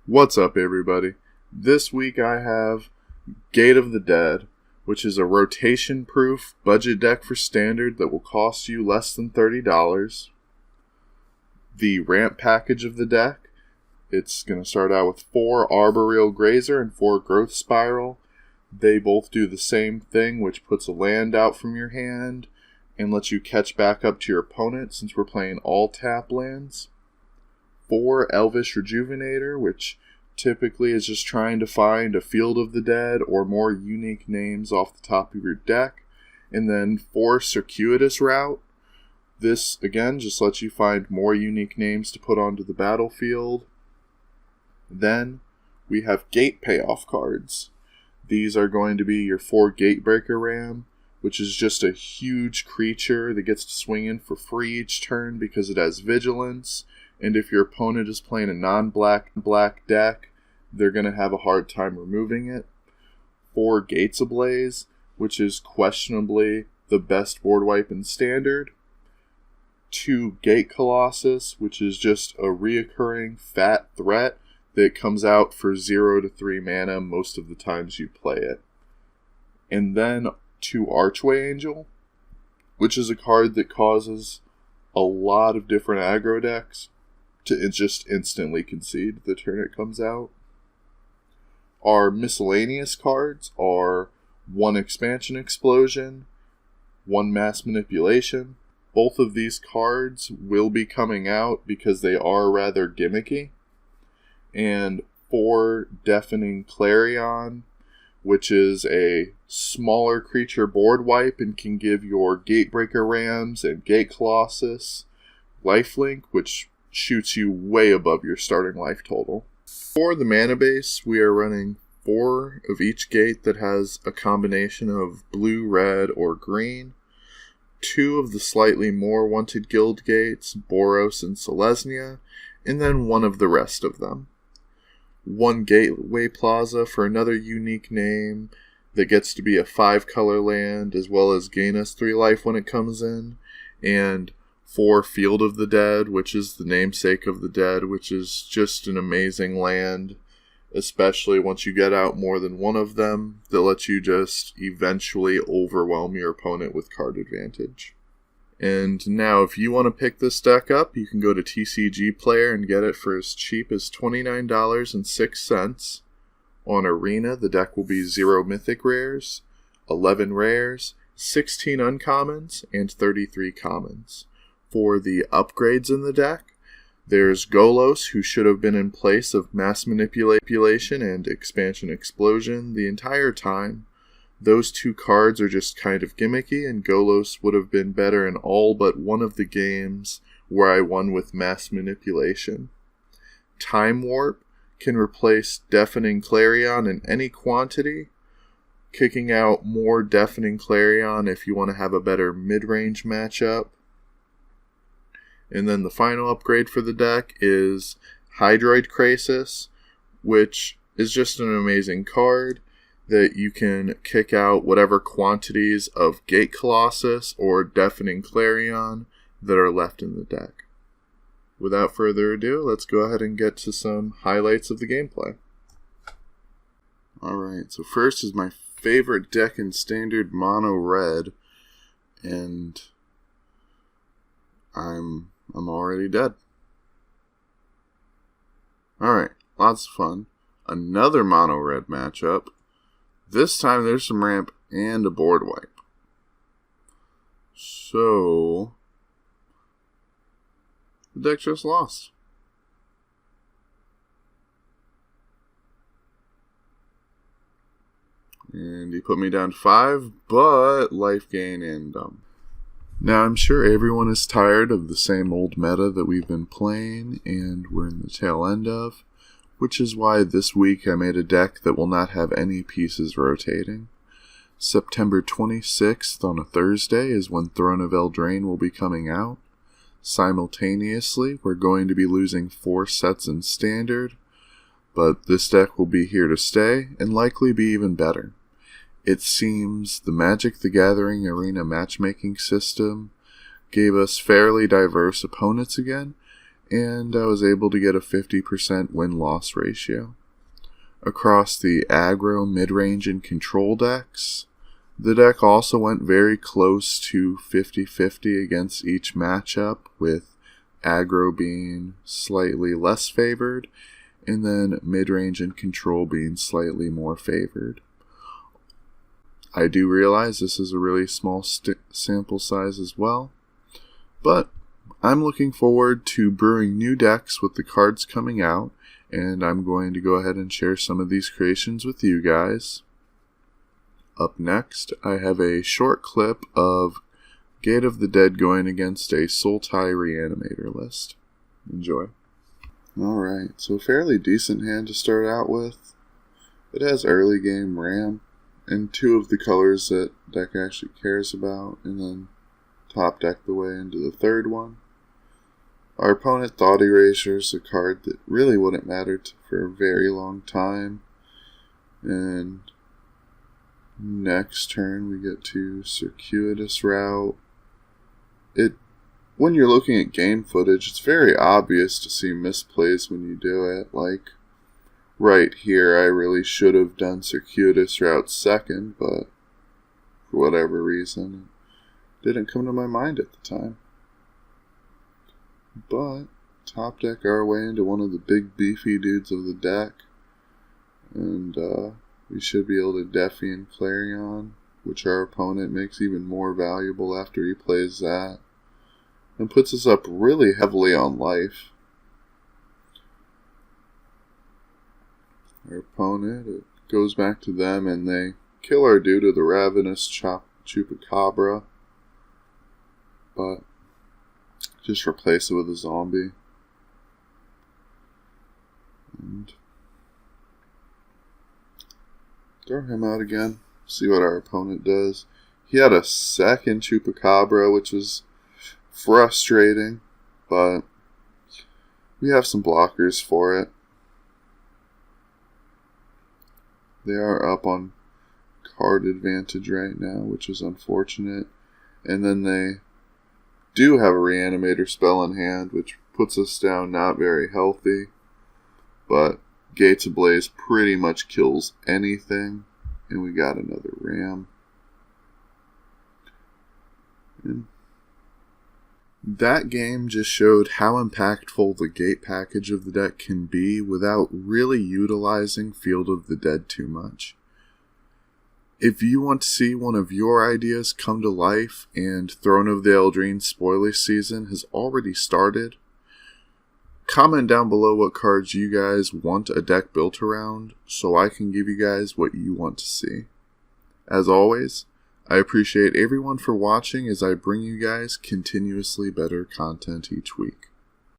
What's up, everybody? This week I have Gate of the Dead, which is a rotation-proof budget deck for Standard that will cost you less than $30. The ramp package of the deck, it's going to start out with 4 Arboreal Grazer and 4 Growth Spiral. They both do the same thing, which puts a land out from your hand and lets you catch back up to your opponent since we're playing all tap lands. 4 Elvish Rejuvenator, which typically is just trying to find a Field of the Dead or more unique names off the top of your deck. And then 4 Circuitous Route. This, again, just lets you find more unique names to put onto the battlefield. Then we have Gate Payoff cards. These are going to be your 4 Gatebreaker Ram, which is just a huge creature that gets to swing in for free each turn because it has Vigilance. And if your opponent is playing a non-black deck, they're going to have a hard time removing it. 4 Gates Ablaze, which is questionably the best board wipe in Standard. 2 Gate Colossus, which is just a reoccurring fat threat that comes out for 0 to 3 mana most of the times you play it. And then 2 Archway Angel, which is a card that causes a lot of different aggro decks to just instantly concede the turn it comes out. Our miscellaneous cards are 1 Expansion Explosion, 1 Mass Manipulation. Both of these cards will be coming out because they are rather gimmicky. And 4 Deafening Clarion, which is a smaller creature board wipe and can give your Gatebreaker Rams and Gate Colossus lifelink, which shoots you way above your starting life total. For the mana base, we are running 4 of each gate that has a combination of blue, red, or green. 2 of the slightly more wanted guild gates, Boros and Selesnya, and then 1 of the rest of them. 1 Gateway Plaza for another unique name that gets to be a 5-color land, as well as gain us 3 life when it comes in, and 4 Field of the Dead, which is the namesake of the dead, which is just an amazing land, especially once you get out more than 1 of them, that lets you just eventually overwhelm your opponent with card advantage. And now, if you want to pick this deck up, you can go to Tcgplayer and get it for as cheap as $29.06. On Arena, the deck will be 0 Mythic Rares, 11 Rares, 16 Uncommons, and 33 Commons. For the upgrades in the deck, there's Golos, who should have been in place of Mass Manipulation and Expansion Explosion the entire time. Those 2 cards are just kind of gimmicky, and Golos would have been better in all but 1 of the games where I won with Mass Manipulation. Time Warp can replace Deafening Clarion in any quantity, kicking out more Deafening Clarion if you want to have a better mid-range matchup. And then the final upgrade for the deck is Hydroid Krasis, which is just an amazing card that you can kick out whatever quantities of Gate Colossus or Deafening Clarion that are left in the deck. Without further ado, let's go ahead and get to some highlights of the gameplay. Alright, so first is my favorite deck in Standard, Mono Red, and I'm already dead. Alright, lots of fun. Another Mono Red matchup. This time there's some ramp and a board wipe. So the deck just lost. And he put me down to 5, but life gain and dump. Now, I'm sure everyone is tired of the same old meta that we've been playing, and we're in the tail end of, which is why this week I made a deck that will not have any pieces rotating. September 26th on a Thursday is when Throne of Eldraine will be coming out. Simultaneously, we're going to be losing 4 sets in Standard, but this deck will be here to stay, and likely be even better. It seems the Magic the Gathering Arena matchmaking system gave us fairly diverse opponents again, and I was able to get a 50% win-loss ratio. Across the aggro, mid-range, and control decks, the deck also went very close to 50-50 against each matchup, with aggro being slightly less favored, and then mid-range and control being slightly more favored. I do realize this is a really small sample size as well, but I'm looking forward to brewing new decks with the cards coming out, and I'm going to go ahead and share some of these creations with you guys. Up next, I have a short clip of Gate of the Dead going against a Sultai Reanimator list. Enjoy. Alright, so a fairly decent hand to start out with. It has early game Ram, and two of the colors that deck actually cares about, and then top deck the way into the third one. Our opponent Thought Erasure is a card that really wouldn't matter for a very long time, and next turn we get to Circuitous Route. When you're looking at game footage, it's very obvious to see misplays when you do it. Like, right here, I really should have done Circuitous Route second, but for whatever reason, it didn't come to my mind at the time. But, top deck our way into one of the big beefy dudes of the deck, and we should be able to Defiant Clarion, which our opponent makes even more valuable after he plays that, and puts us up really heavily on life. Our opponent, it goes back to them, and they kill our dude with the Ravenous Chupacabra, but just replace it with a zombie. And throw him out again, see what our opponent does. He had a second Chupacabra, which was frustrating, but we have some blockers for it. They are up on card advantage right now, which is unfortunate. And then they do have a Reanimator spell in hand, which puts us down not very healthy. But Gates Ablaze pretty much kills anything. And we got another Ram. And that game just showed how impactful the gate package of the deck can be without really utilizing Field of the Dead too much. If you want to see one of your ideas come to life and Throne of the Eldraine spoiler season has already started, comment down below what cards you guys want a deck built around so I can give you guys what you want to see. As always, I appreciate everyone for watching as I bring you guys continuously better content each week.